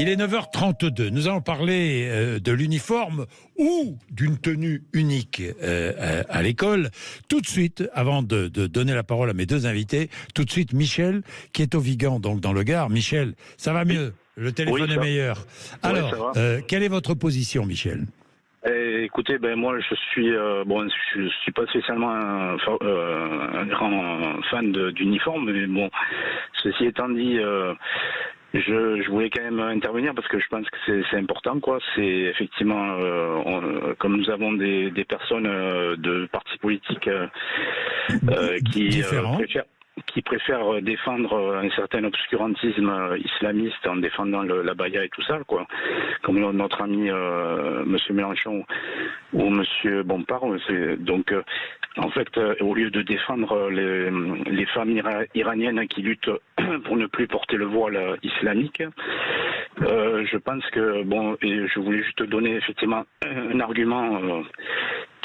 Il est 9h32. Nous allons parler de l'uniforme ou d'une tenue unique à l'école. Tout de suite, avant de donner la parole à mes deux invités, tout de suite Michel, qui est au Vigan, donc dans le Gard. Michel, ça va mieux? Le téléphone est meilleur. Alors, quelle est votre position, Michel? Écoutez, moi je suis pas spécialement un grand fan d'uniforme, mais bon, ceci étant dit, je voulais quand même intervenir parce que je pense que c'est important, quoi. C'est effectivement, comme nous avons des personnes de partis politiques qui préfèrent défendre un certain obscurantisme islamiste en défendant la baya et tout ça, quoi. Comme notre ami Monsieur Mélenchon ou Monsieur Bompard. Donc, en fait, au lieu de défendre les femmes iraniennes qui luttent pour ne plus porter le voile islamique, je pense que, et je voulais juste donner effectivement un argument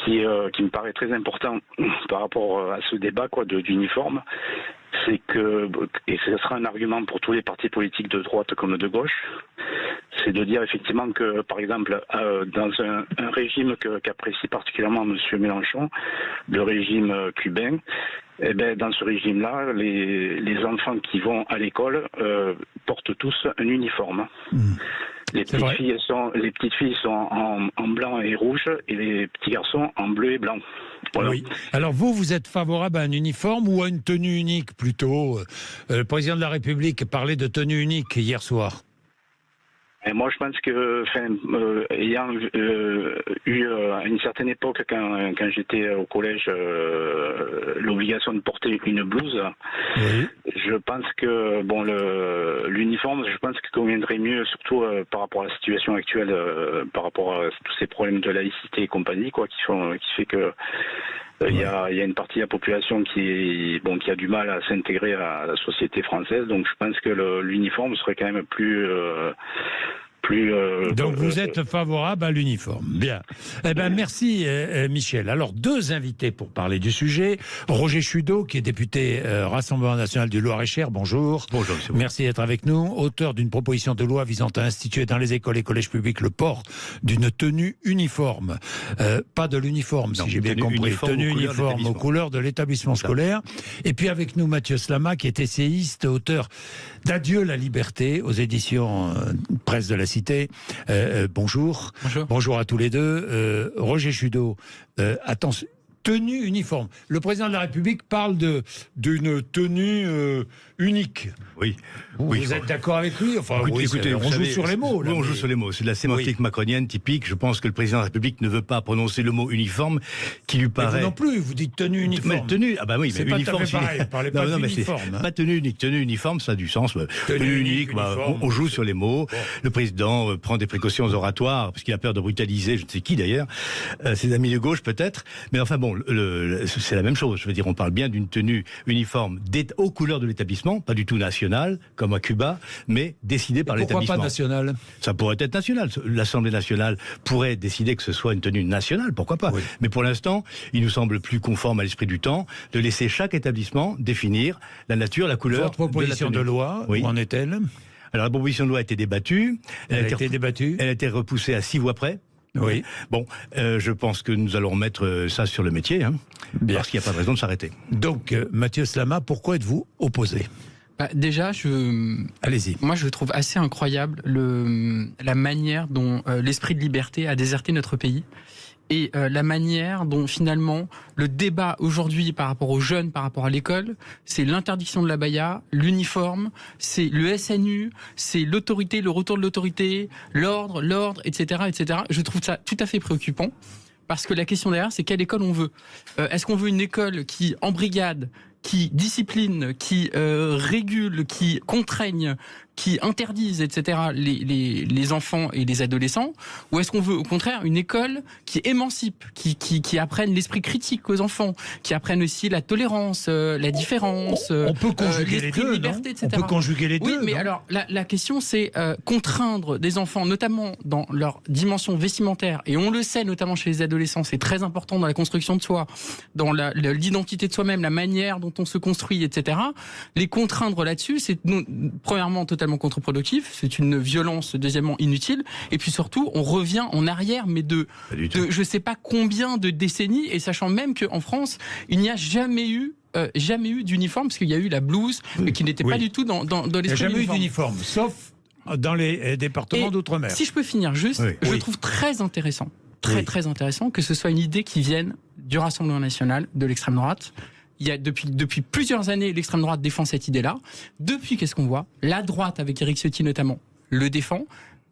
qui me paraît très important par rapport à ce débat, quoi, d'uniforme, c'est que, et ce sera un argument pour tous les partis politiques de droite comme de gauche, c'est de dire effectivement que, par exemple, dans un régime qu'apprécie particulièrement M. Mélenchon, le régime cubain, dans ce régime-là, les enfants qui vont à l'école portent tous un uniforme. Les petites filles sont en blanc et rouge et les petits garçons en bleu et blanc. Voilà. Oui. Alors vous êtes favorable à un uniforme ou à une tenue unique plutôt? Le président de la République parlait de tenue unique hier soir. Et moi, je pense que, ayant eu à une certaine époque, quand j'étais au collège, l'obligation de porter une blouse, oui. Je pense que l'uniforme, je pense qu'il conviendrait mieux, surtout par rapport à la situation actuelle, par rapport à tous ces problèmes de laïcité et compagnie, quoi, qui fait que il y a une partie de la population qui a du mal à s'intégrer à la société française. Donc je pense que l'uniforme serait quand même plus donc vous êtes favorable à l'uniforme. Bien. Merci Michel. Alors deux invités pour parler du sujet. Roger Chudeau, qui est député Rassemblement National du Loir-et-Cher. Bonjour. Bonjour. Merci d'être avec nous. Auteur d'une proposition de loi visant à instituer dans les écoles et collèges publics le port d'une tenue uniforme. Pas de l'uniforme, si j'ai bien compris. Tenue uniforme aux couleurs de l'établissement scolaire. Et puis avec nous Mathieu Slama, qui est essayiste, auteur d'Adieu la liberté aux éditions Presse de la Cité. Bonjour. Bonjour à tous les deux. Roger Chudeau, attention, tenue uniforme. Le président de la République parle d'une tenue unique. Oui. Vous êtes d'accord avec lui? Enfin, écoutez, on joue sur les mots. Oui, on joue sur les mots. C'est de la sémantique macronienne typique. Je pense que le président de la République ne veut pas prononcer le mot uniforme, qui lui paraît... Mais vous non plus, vous dites tenue uniforme. Mais tenue, mais uniforme... C'est pas pareil, parlez pas d'uniforme. Pas tenue unique. Tenue uniforme, ça a du sens. Tenue unique, on joue sur les mots. Bon. Le président prend des précautions oratoires, parce qu'il a peur de brutaliser, je ne sais qui d'ailleurs, ses amis de gauche peut-être. Mais enfin c'est la même chose. Je veux dire, on parle bien d'une tenue uniforme aux couleurs de l'établissement, pas du tout nationale, comme à Cuba, mais décidée par l'établissement. Pourquoi pas nationale? Ça pourrait être national. L'Assemblée nationale pourrait décider que ce soit une tenue nationale, pourquoi pas. Oui. Mais pour l'instant, il nous semble plus conforme à l'esprit du temps de laisser chaque établissement définir la nature, la couleur. Votre proposition de loi, où en est-elle? Alors la proposition de loi a été débattue. Elle a été débattue. Elle a été repoussée à 6 voix près. Oui. Je pense que nous allons remettre ça sur le métier, parce qu'il n'y a pas de raison de s'arrêter. Donc, Mathieu Slama, pourquoi êtes-vous opposé? Déjà, allez-y. Moi, je trouve assez incroyable la manière dont l'esprit de liberté a déserté notre pays. Et la manière dont finalement le débat aujourd'hui par rapport aux jeunes, par rapport à l'école, c'est l'interdiction de la baya, l'uniforme, c'est le SNU, c'est l'autorité, le retour de l'autorité, l'ordre, etc., etc. Je trouve ça tout à fait préoccupant. Parce que la question derrière, c'est quelle école on veut. Est-ce qu'on veut une école qui embrigade, qui discipline, qui régule, qui contraigne, qui interdisent, etc., les enfants et les adolescents, ou est-ce qu'on veut au contraire une école qui émancipe, qui apprenne l'esprit critique aux enfants, qui apprenne aussi la tolérance, la différence, on peut conjuguer les deux, liberté, etc. On peut conjuguer les deux. Oui, mais alors la question c'est contraindre des enfants, notamment dans leur dimension vestimentaire, et on le sait notamment chez les adolescents, c'est très important dans la construction de soi, dans l'identité de soi-même, la manière dont on se construit, etc. Les contraindre là-dessus, c'est premièrement totalement totalement contre-productif, c'est une violence, deuxièmement, inutile, et puis surtout, on revient en arrière, mais de je sais pas combien de décennies, et sachant même qu'en France, il n'y a jamais eu d'uniforme, parce qu'il y a eu la blouse, mais qui n'était pas du tout dans l'esprit d'uniforme. Il n'y a jamais eu d'uniforme, sauf dans les départements d'outre-mer. Si je peux finir juste, je trouve très intéressant, très intéressant que ce soit une idée qui vienne du Rassemblement national, de l'extrême droite. Il y a depuis plusieurs années, l'extrême droite défend cette idée-là. Depuis, qu'est-ce qu'on voit ? La droite, avec Éric Ciotti notamment, le défend.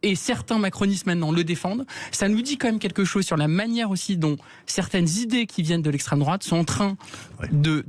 Et certains macronistes maintenant le défendent. Ça nous dit quand même quelque chose sur la manière aussi dont certaines idées qui viennent de l'extrême droite sont en train de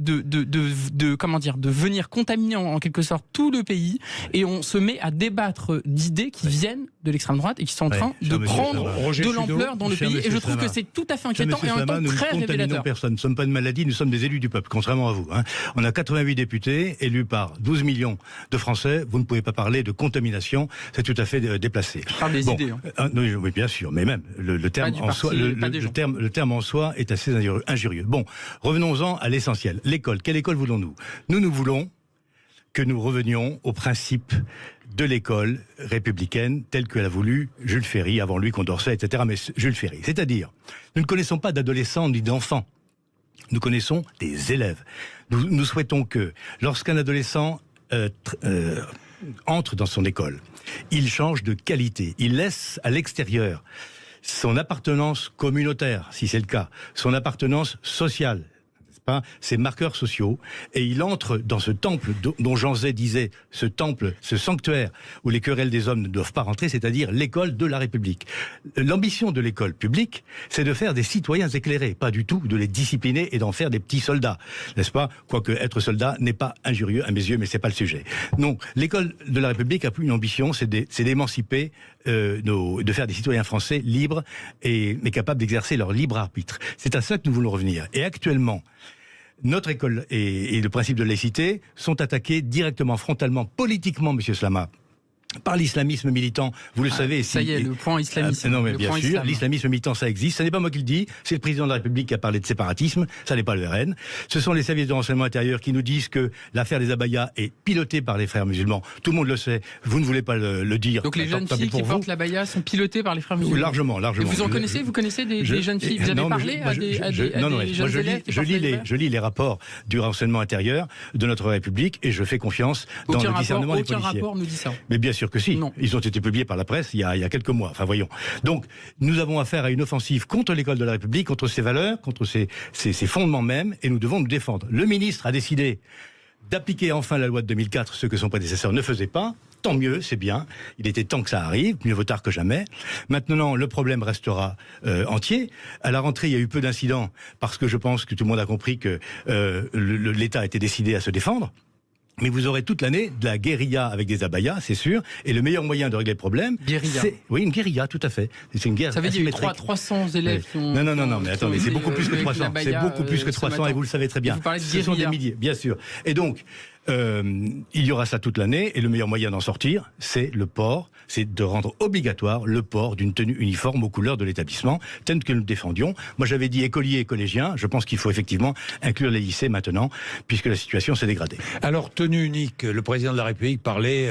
venir contaminer en quelque sorte tout le pays. Et on se met à débattre d'idées qui viennent de l'extrême droite et qui sont en train de prendre de l'ampleur dans le pays. Et je trouve que c'est tout à fait inquiétant et en même temps très révélateur. Personne. Nous ne sommes pas une maladie, nous sommes des élus du peuple, contrairement à vous. On a 88 députés élus par 12 millions de Français. Vous ne pouvez pas parler de contamination. C'est tout à fait déplacé. Par des idées. Oui, bien sûr, mais même le terme en soi, le terme en soi est assez injurieux. Bon, revenons-en à l'essentiel. L'école. Quelle école voulons-nous ? Nous voulons que nous revenions au principe de l'école républicaine telle que l'a voulu Jules Ferry, avant lui Condorcet, etc. Mais Jules Ferry. C'est-à-dire, nous ne connaissons pas d'adolescents ni d'enfants. Nous connaissons des élèves. Nous souhaitons que, lorsqu'un adolescent entre dans son école, il change de qualité. Il laisse à l'extérieur son appartenance communautaire, si c'est le cas, son appartenance sociale, ses marqueurs sociaux, et il entre dans ce temple dont Jean Zay disait, ce temple, ce sanctuaire où les querelles des hommes ne doivent pas rentrer, c'est-à-dire l'école de la République. L'ambition de l'école publique, c'est de faire des citoyens éclairés, pas du tout de les discipliner et d'en faire des petits soldats, n'est-ce pas ? Quoique être soldat n'est pas injurieux à mes yeux, mais c'est pas le sujet. Non, l'école de la République a une ambition, c'est d'émanciper, de faire des citoyens français libres mais capables d'exercer leur libre arbitre. C'est à ça que nous voulons revenir. Et actuellement, notre école et le principe de laïcité sont attaqués directement, frontalement, politiquement, monsieur Slama, par l'islamisme militant, vous le savez. Ça y est, le point islamisme. Non, mais bien sûr, l'islamisme militant, ça existe. Ce n'est pas moi qui le dis, c'est le président de la République qui a parlé de séparatisme, ça n'est pas le RN. Ce sont les services de renseignement intérieur qui nous disent que l'affaire des abayas est pilotée par les frères musulmans. Tout le monde le sait, vous ne voulez pas le dire. Donc les jeunes filles qui portent l'abaya sont pilotées par les frères musulmans. Largement. Et vous en connaissez ? Vous connaissez des jeunes filles ? Vous avez parlé à des jeunes élèves qui portent l'abaya ? Je lis les rapports du renseignement intérieur de notre République et je fais confiance dans le discernement des policiers. Aucun rapport nous dit ça. Mais bien sûr que si. Non. Ils ont été publiés par la presse il y a quelques mois. Enfin, voyons. Donc, nous avons affaire à une offensive contre l'école de la République, contre ses valeurs, contre ses fondements même, et nous devons nous défendre. Le ministre a décidé d'appliquer enfin la loi de 2004, ce que son prédécesseur ne faisait pas. Tant mieux, c'est bien. Il était temps que ça arrive, mieux vaut tard que jamais. Maintenant, le problème restera entier. À la rentrée, il y a eu peu d'incidents, parce que je pense que tout le monde a compris que l'État était décidé à se défendre. Mais vous aurez toute l'année de la guérilla avec des abayas, c'est sûr. Et le meilleur moyen de régler le problème, oui, une guérilla, tout à fait. C'est une guerre. Ça veut dire 300 élèves qui ont. Non, mais attendez, c'est beaucoup plus que 300. C'est beaucoup plus que 300 et vous le savez très bien. Vous parlez de ce sont des milliers, bien sûr. Et donc, il y aura ça toute l'année, et le meilleur moyen d'en sortir, c'est le port, c'est de rendre obligatoire le port d'une tenue uniforme aux couleurs de l'établissement, telle que nous le défendions. Moi, j'avais dit écoliers et collégiens. Je pense qu'il faut effectivement inclure les lycées maintenant, puisque la situation s'est dégradée. Alors, tenue unique, le président de la République parlait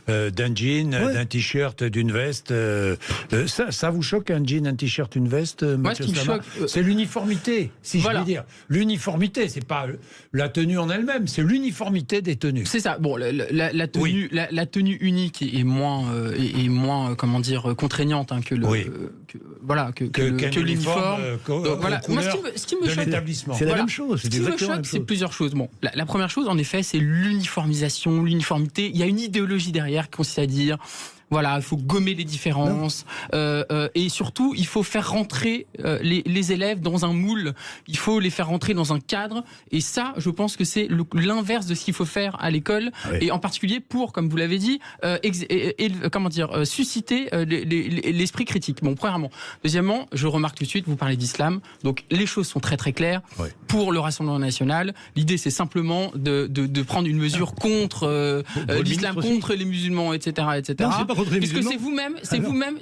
d'un jean, d'un t-shirt, d'une veste. Ça vous choque, un jean, un t-shirt, une veste, Moi, ce qui me choque, c'est l'uniformité, si je puis dire. L'uniformité, c'est pas la tenue en elle-même, c'est l'uniformité des tenues. C'est ça. Bon, la tenue unique est moins comment dire, contraignante que l'uniforme. Voilà. Moi, ce qui me choque, l'établissement. C'est la même chose. Ce qui me choque, c'est plusieurs choses. Bon, la première chose, en effet, c'est l'uniformisation, l'uniformité. Il y a une idéologie derrière qui consiste à dire. Voilà, il faut gommer les différences et surtout, il faut faire rentrer les élèves dans un moule. Il faut les faire rentrer dans un cadre. Et ça, je pense que c'est l'inverse de ce qu'il faut faire à l'école, et en particulier pour, comme vous l'avez dit, susciter l'esprit critique. Bon, premièrement. Deuxièmement, je remarque tout de suite, vous parlez d'islam. Donc, les choses sont très très claires. Pour le Rassemblement national, l'idée, c'est simplement de prendre une mesure contre l'islam, contre les musulmans, etc., etc. Non, contre les puisque musulmans.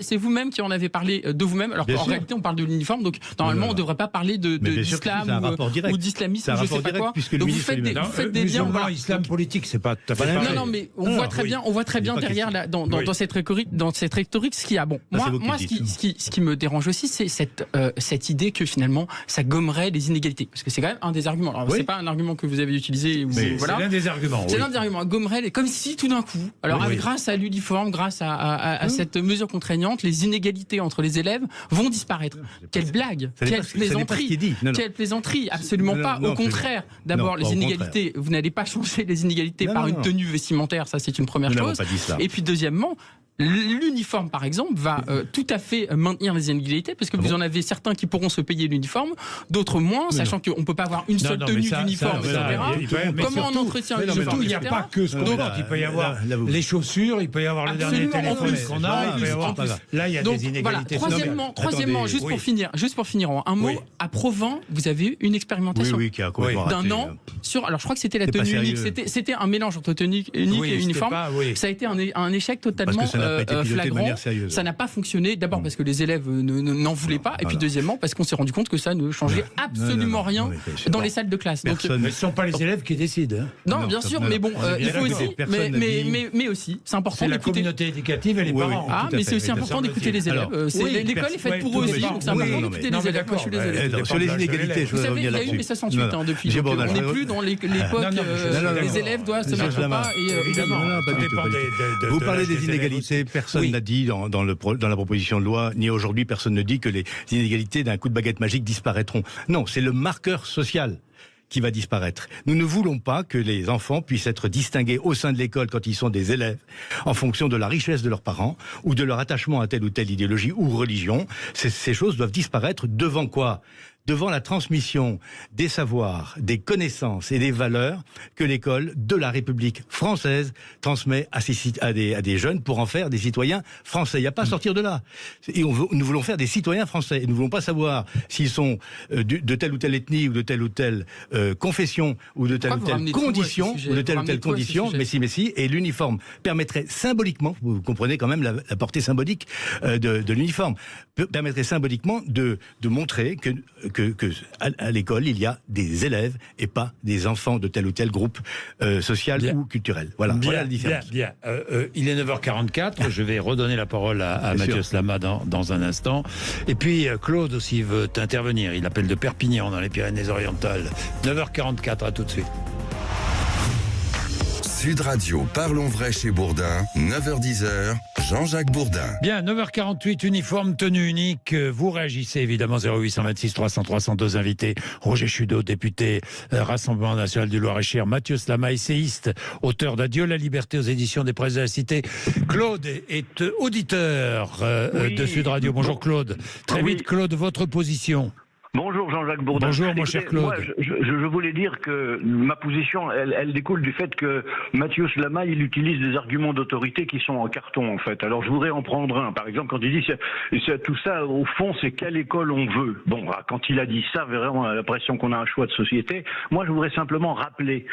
c'est vous-même qui en avez parlé de vous-même, alors qu'en réalité on parle de l'uniforme, donc normalement on ne devrait pas parler d'islam ou d'islamisme, je sais pas quoi. Donc vous faites des liens. Musulman, islam politique, c'est pas tout à fait pareil. Non, mais on voit très bien derrière dans cette rhétorique ce qu'il y a. Bon, moi ce qui me dérange aussi, c'est cette idée que finalement ça gommerait les inégalités, parce que c'est quand même un des arguments. Alors c'est pas un argument que vous avez utilisé, mais c'est l'un des arguments. C'est l'un des arguments. Gommerait, comme si tout d'un coup, alors grâce à l'uniforme, grâce à cette mesure contraignante, les inégalités entre les élèves vont disparaître. Quelle blague, quelle plaisanterie, quelle plaisanterie, absolument pas. Au contraire, d'abord les inégalités, vous n'allez pas changer les inégalités par une tenue vestimentaire, ça c'est une première chose. Et puis deuxièmement, l'uniforme, par exemple, va tout à fait maintenir les inégalités, parce que vous en avez certains qui pourront se payer l'uniforme, d'autres moins, sachant qu'on ne peut pas avoir une seule tenue d'uniforme, etc. Comment on entretient l'uniforme? Il n'y a pas que ce qu'on porte, il peut y avoir les chaussures, il peut y avoir le dernier téléphone qu'on a, il peut y avoir... Là, il y a des inégalités. Troisièmement, juste pour finir, en un mot, à Provins, vous avez eu une expérimentation d'un an sur... Alors, je crois que c'était la tenue unique, c'était un mélange entre tenue unique et uniforme. Ça a été un échec totalement flagrant, ça n'a pas fonctionné. D'abord parce que les élèves n'en voulaient pas, et puis deuxièmement parce qu'on s'est rendu compte que ça ne changeait absolument rien dans les salles de classe. Donc, ce ne sont pas les élèves qui décident. Non, bien sûr, mais bon, il faut aussi, mais aussi, c'est important d'écouter. C'est la communauté éducative et les parents. Ah, mais c'est aussi important d'écouter les élèves. L'école est faite pour eux aussi, donc c'est important d'écouter les élèves. Moi, je suis désolé. Sur les inégalités, vous savez, il y a eu mai 68 depuis. On n'est plus dans l'époque les élèves doivent se mettre pas. Vous parlez des inégalités. Personne n'a dit dans la proposition de loi, ni aujourd'hui, personne ne dit que les inégalités d'un coup de baguette magique disparaîtront. Non, c'est le marqueur social qui va disparaître. Nous ne voulons pas que les enfants puissent être distingués au sein de l'école quand ils sont des élèves en fonction de la richesse de leurs parents ou de leur attachement à telle ou telle idéologie ou religion. Ces choses doivent disparaître devant quoi ? Devant la transmission des savoirs, des connaissances et des valeurs que l'école de la République française transmet à des jeunes pour en faire des citoyens français. Il n'y a pas à sortir de là. Et nous voulons faire des citoyens français. Et nous ne voulons pas savoir s'ils sont de telle ou telle ethnie ou de telle ou telle confession ou de telle ou telle condition mais si. Et l'uniforme permettrait symboliquement, vous comprenez quand même la portée symbolique de l'uniforme, permettrait symboliquement de montrer que à l'école, il y a des élèves et pas des enfants de tel ou tel groupe social ou culturel. Voilà la différence. Bien. Il est 9h44, je vais redonner la parole à Mathieu Slama dans un instant. Et puis Claude aussi veut intervenir, il appelle de Perpignan dans les Pyrénées-Orientales. 9h44, à tout de suite. Sud Radio, parlons vrai chez Bourdin, 9h-10h, Jean-Jacques Bourdin. Bien, 9h48, uniforme, tenue unique. Vous réagissez évidemment, 0826 300 302 invités. Roger Chudeau, député Rassemblement National du Loir-et-Cher. Mathieu Slama, essayiste, auteur d'Adieu la liberté aux éditions des Presses de la Cité. Claude est auditeur de Sud Radio. Bonjour Claude. Très vite Claude, votre position. Bonjour Jean-Jacques Bourdin. Bonjour mon cher Claude. Moi, je voulais dire que ma position, elle découle du fait que Mathieu Slama, il utilise des arguments d'autorité qui sont en carton en fait. Alors je voudrais en prendre un. Par exemple, quand il dit tout ça, au fond, c'est quelle école on veut. Bon, quand il a dit ça, vraiment, on a l'impression qu'on a un choix de société. Moi, je voudrais simplement rappeler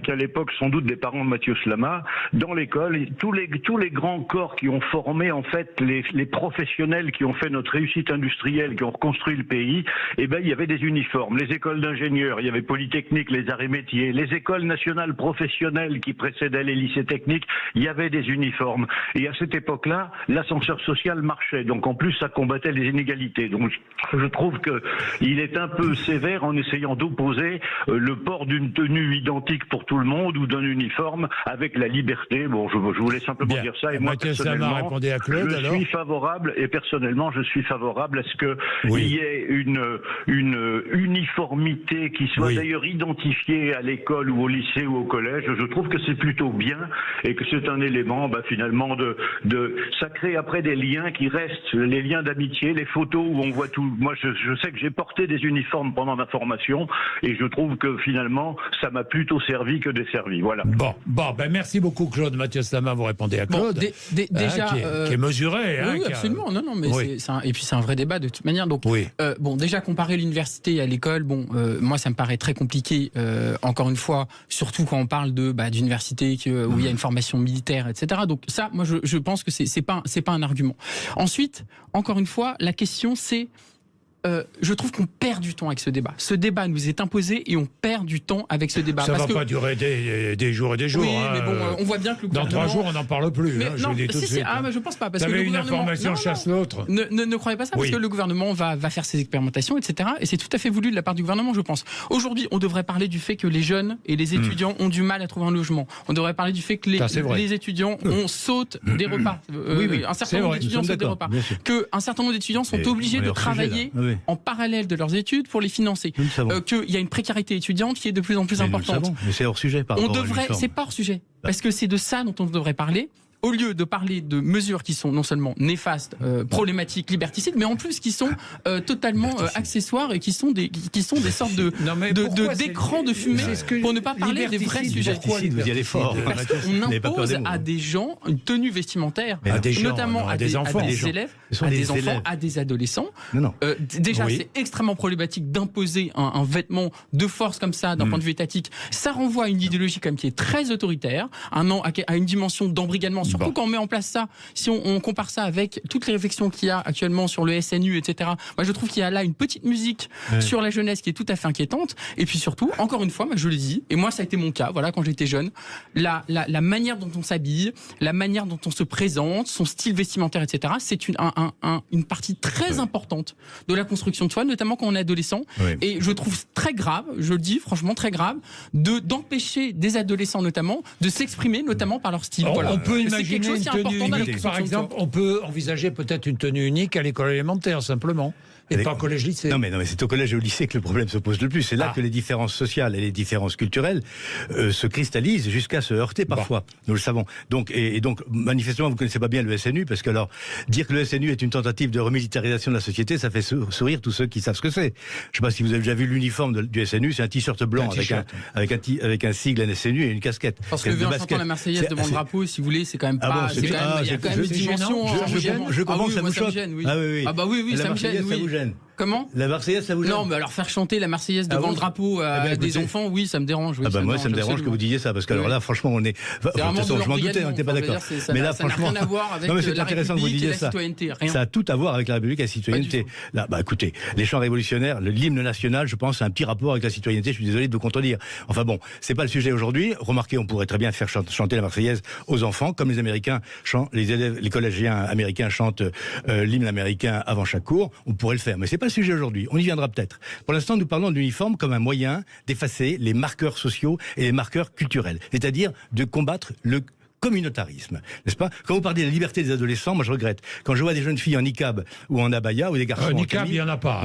qu'à l'époque, sans doute des parents de Mathieu Slama, dans l'école, tous les grands corps qui ont formé en fait les professionnels qui ont fait notre réussite industrielle, qui ont reconstruit le pays. Eh ben, il y avait des uniformes. Les écoles d'ingénieurs, il y avait Polytechnique, les arts et métiers, les écoles nationales professionnelles qui précédaient les lycées techniques, il y avait des uniformes. Et à cette époque-là, l'ascenseur social marchait. Donc en plus, ça combattait les inégalités. Donc je trouve qu'il est un peu sévère en essayant d'opposer le port d'une tenue identique pour tout le monde ou d'un uniforme avec la liberté. Bon, je voulais simplement dire ça. Et moi, personnellement, je suis favorable, et personnellement, je suis favorable à ce qu'il y ait une uniformité qui soit d'ailleurs identifiée à l'école ou au lycée ou au collège. Je trouve que c'est plutôt bien et que c'est un élément finalement ça crée après des liens qui restent, les liens d'amitié, les photos où on voit tout. Moi je sais que j'ai porté des uniformes pendant ma formation et je trouve que finalement ça m'a plutôt servi que desservi. Voilà. Bon, merci beaucoup Claude. Mathieu Slama, vous répondez à Claude. Déjà qui est mesuré. Oui, absolument. Non, mais et puis c'est un vrai débat de toute manière. Donc déjà comparer l'université à l'école, bon, moi ça me paraît très compliqué. Encore une fois, surtout quand on parle d'université où il y a une formation militaire, etc. Donc ça, moi je pense que c'est pas un argument. Ensuite, encore une fois, la question c'est je trouve qu'on perd du temps avec ce débat. Ce débat nous est imposé et on perd du temps avec ce débat. Ça ne va pas durer des jours et des jours. Oui, mais bon, on voit bien que le gouvernement... Dans 3 jours, on n'en parle plus. Mais hein, non, je le dis tout de suite. mais je pense pas. Parce Vous que avez le une gouvernement... information chasse l'autre. Ne croyez pas ça, parce que le gouvernement va faire ses expérimentations, etc. Et c'est tout à fait voulu de la part du gouvernement, je pense. Aujourd'hui, on devrait parler du fait que les jeunes et les étudiants ont du mal à trouver un logement. On devrait parler du fait que les étudiants sautent des repas. Un certain nombre d'étudiants sautent des repas. Qu'un certain nombre d'étudiants sont obligés de travailler en parallèle de leurs études pour les financer. Qu'il y a une précarité étudiante qui est de plus en plus importante. Mais c'est hors sujet par rapport à l'uniforme. C'est pas hors sujet. Parce que c'est de ça dont on devrait parler. Au lieu de parler de mesures qui sont non seulement néfastes, problématiques, liberticides, mais en plus qui sont totalement accessoires et qui sont des sortes d'écrans de fumée pour ne pas parler des vrais sujets. Vous y allez fort. Parce qu'on impose à des gens une tenue vestimentaire, notamment à des enfants, à des élèves, à des enfants, à des adolescents. Déjà, c'est extrêmement problématique d'imposer un vêtement de force comme ça d'un point de vue étatique. Ça renvoie à une idéologie quand même qui est très autoritaire, à une dimension d'embrigadement. Surtout quand on met en place ça, si on compare ça avec toutes les réflexions qu'il y a actuellement sur le SNU, etc. Moi, je trouve qu'il y a là une petite musique sur la jeunesse qui est tout à fait inquiétante. Et puis surtout, encore une fois, je le dis, et moi ça a été mon cas, voilà, quand j'étais jeune, la manière dont on s'habille, la manière dont on se présente, son style vestimentaire, etc. C'est une partie très importante de la construction de soi, notamment quand on est adolescent. Et je trouve très grave, je le dis franchement très grave, d'empêcher des adolescents notamment de s'exprimer, notamment par leur style. On peut imaginer quelque chose une qui est tenue important unique, par exemple. On peut envisager peut-être une tenue unique à l'école élémentaire, simplement. Et pas au collège-lycée. Non, mais c'est au collège et au lycée que le problème se pose le plus. C'est là que les différences sociales et les différences culturelles se cristallisent jusqu'à se heurter parfois. Nous le savons. Donc, manifestement, vous ne connaissez pas bien le SNU, parce que alors, dire que le SNU est une tentative de remilitarisation de la société, ça fait sourire tous ceux qui savent ce que c'est. Je ne sais pas si vous avez déjà vu l'uniforme du SNU, c'est un t-shirt blanc avec un sigle NSNU et une casquette. Parce que en chantant la Marseillaise devant le drapeau, si vous voulez, c'est quand même pas... Il y a quand même une dimension... Je comprends que ça vous choque. Ah bah oui, ça me gêne, oui. Comment ? La Marseillaise, ça vous gêne ? Non, mais alors faire chanter la Marseillaise devant le drapeau des enfants, oui, ça me dérange. Oui, moi, ça me dérange que vous disiez ça, parce que alors là, franchement, on est. De toute façon, je m'en doutais, on n'était pas d'accord. Mais là, franchement, ça n'a rien à voir avec la République et la citoyenneté. Ça a tout à voir avec la République et la citoyenneté. Là, écoutez, les chants révolutionnaires, l'hymne national, je pense, a un petit rapport avec la citoyenneté. Je suis désolé de vous contredire. Enfin bon, c'est pas le sujet aujourd'hui. Remarquez, on pourrait très bien faire chanter la Marseillaise aux enfants, comme les Américains chantent, les collégiens américains chantent l'hymne américain avant chaque cours. On pourrait le faire, mais c'est pas le sujet aujourd'hui. On y viendra peut-être. Pour l'instant, nous parlons de l'uniforme comme un moyen d'effacer les marqueurs sociaux et les marqueurs culturels, c'est-à-dire de combattre le communautarisme, n'est-ce pas ? Quand vous parlez de la liberté des adolescents, moi je regrette. Quand je vois des jeunes filles en niqab ou en abaya ou des garçons en niqab, il n'y en a pas.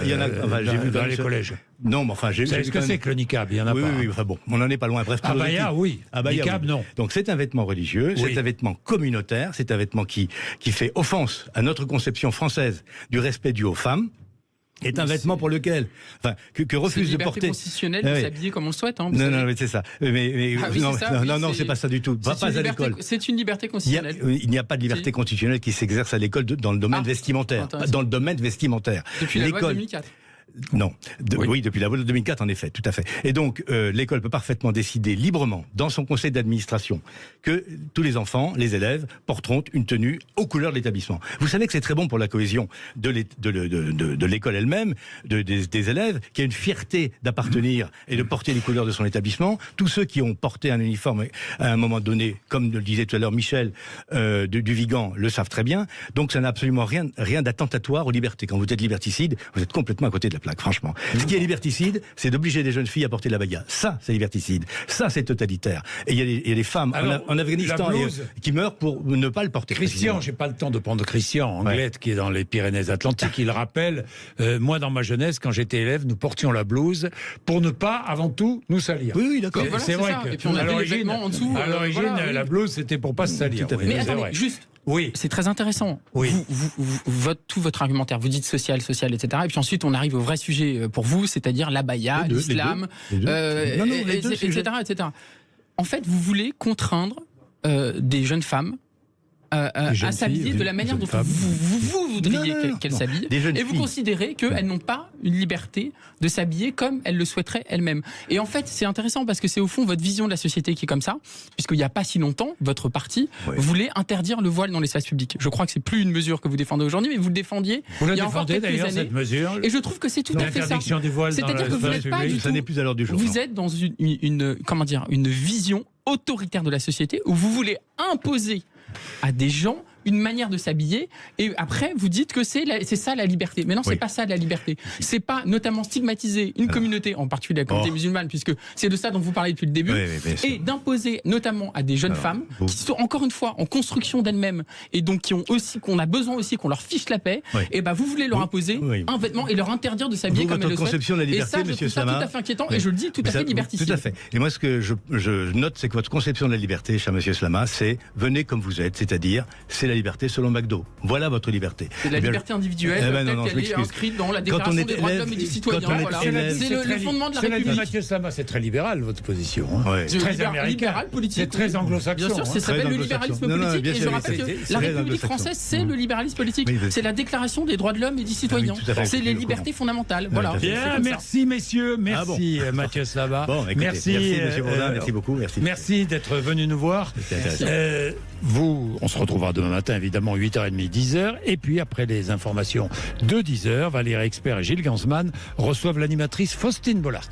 Il y en a. J'ai vu dans les collèges. Non, mais enfin, j'ai vu. Vous savez ce que c'est que le niqab ? Il n'y en a pas. Oui, enfin bon, on n'en est pas loin. Bref, abaya, oui. Niqab, non. Donc c'est un vêtement religieux, c'est un vêtement communautaire, c'est un vêtement qui fait offense à notre conception française du respect dû aux femmes. Est un vêtement pour lequel, que refuse de porter. C'est une liberté constitutionnelle de s'habiller comme on le souhaite. Non, mais c'est ça. Non, c'est pas ça du tout. Pas à l'école. C'est une liberté constitutionnelle. Il n'y a pas de liberté constitutionnelle qui s'exerce à l'école dans le domaine vestimentaire. Dans le domaine vestimentaire. Depuis la loi de 2004. Non. Oui, depuis la loi de 2004, en effet, tout à fait. Et donc, l'école peut parfaitement décider librement, dans son conseil d'administration, que tous les enfants, les élèves, porteront une tenue aux couleurs de l'établissement. Vous savez que c'est très bon pour la cohésion de l'école elle-même, des élèves, qui a une fierté d'appartenir et de porter les couleurs de son établissement. Tous ceux qui ont porté un uniforme à un moment donné, comme le disait tout à l'heure Michel du Vigan, le savent très bien. Donc, ça n'a absolument rien d'attentatoire aux libertés. Quand vous êtes liberticide, vous êtes complètement à côté de la plaque, franchement. Ce qui est liberticide, c'est d'obliger des jeunes filles à porter la baïa. Ça, c'est liberticide. Ça, c'est totalitaire. Et il y a des femmes en Afghanistan qui meurent pour ne pas le porter. Christian, j'ai pas le temps de prendre Christian Anglette, qui est dans les Pyrénées-Atlantiques. Il rappelle, moi, dans ma jeunesse, quand j'étais élève, nous portions la blouse pour ne pas, avant tout, nous salir. Oui, d'accord. Voilà, c'est vrai que, à l'origine, la blouse, c'était pour pas se salir. Mais attendez, juste. Oui. C'est très intéressant. Oui. Tout votre argumentaire, vous dites social, etc. Et puis ensuite, on arrive au vrai sujet pour vous, c'est-à-dire l'abaya, l'islam, etc. En fait, vous voulez contraindre des jeunes femmes à s'habiller de la manière dont vous voudriez qu'elles s'habillent, et vous considérez qu'elles n'ont pas une liberté de s'habiller comme elles le souhaiteraient elles-mêmes. Et en fait, c'est intéressant parce que c'est au fond votre vision de la société qui est comme ça, puisqu'il n'y a pas si longtemps, votre parti voulait interdire le voile dans l'espace public. Je crois que c'est plus une mesure que vous défendez aujourd'hui, mais vous le défendiez il y a encore quelques années. Cette mesure, et je trouve que c'est tout à fait ça. C'est-à-dire que vous n'êtes pas du tout, ça n'est plus à l'heure du jour. Vous êtes dans une vision autoritaire de la société où vous voulez imposer à des gens une manière de s'habiller, et après vous dites que c'est ça la liberté. Mais non, c'est pas ça la liberté. C'est pas notamment stigmatiser une communauté, en particulier la communauté musulmane, puisque c'est de ça dont vous parlez depuis le début, et d'imposer notamment à des jeunes femmes qui sont encore une fois en construction d'elles-mêmes, et donc qu'on a besoin aussi qu'on leur fiche la paix, et ben vous voulez leur imposer un vêtement et leur interdire de s'habiller comme elles le souhaitent. Conception de la liberté, et ça, je trouve ça tout à fait inquiétant, et je le dis tout à fait liberticide. Tout à fait. Et moi, ce que je note, c'est que votre conception de la liberté, cher monsieur Slama, c'est venez comme vous êtes, c'est-à-dire c'est la liberté selon McDo. Voilà votre liberté. C'est la liberté individuelle telle qu'elle est inscrite dans la Déclaration des droits de l'homme et du citoyen. C'est le fondement de la République. Mathieu Slama, c'est très libéral votre position. C'est très américain. C'est très anglo-saxon. Bien sûr, ça s'appelle le libéralisme politique. Et je rappelle que la République française, c'est le libéralisme politique. C'est la Déclaration des droits de l'homme et du citoyen. C'est les libertés fondamentales. Voilà. Bien, merci messieurs, merci Mathieu Slama. Merci monsieur Bourdin, merci beaucoup. Merci d'être venu nous voir. On se retrouvera demain matin, évidemment, 8h30, 10h. Et puis, après les informations de 10h, Valérie Expert et Gilles Gansman reçoivent l'animatrice Faustine Bollard.